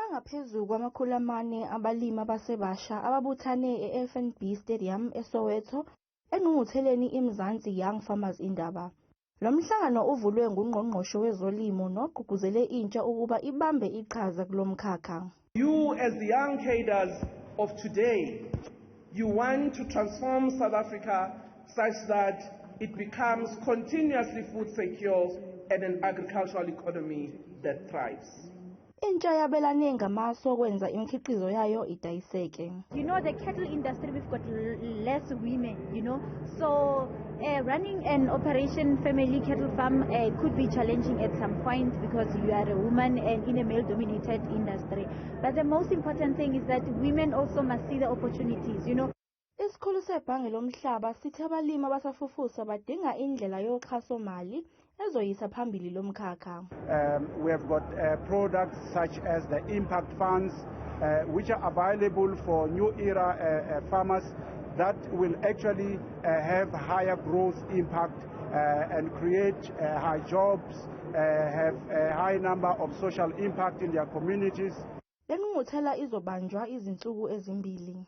Abangaphezu kwama400 abalimi abasebasha ababuthane e-FNB Stadium eSoweto engqungqutheleni iMzansi Young Farmers Indaba. Lo mhlangano uvulwe ngungqongqoshe wezolimo nogqugquzele intsha ukuba ibambe iqhaza kulomkhakha. You as the young cadres of today, you want to transform South Africa such that it becomes continuously food secure and an agricultural economy that thrives. Intsha yabelane ngamasu okwenza imikhiqizo yayo idayiseke. The cattle industry, we've got less women, so running an operation family cattle farm could be challenging at some point because you are a woman and in a male-dominated industry. But the most important thing is that women also must see the opportunities, Isikhulu sebhange lomhlaba sithi abalimi abasafufusa badinga indlela yoxhasomali ezoyisa phambili lomkhakha. We have got products such as the impact funds which are available for new era farmers that will actually have higher growth impact and create high jobs, have a high number of social impact in their communities. Le ngqungquthela izobanjwa izinsuku ezimbili.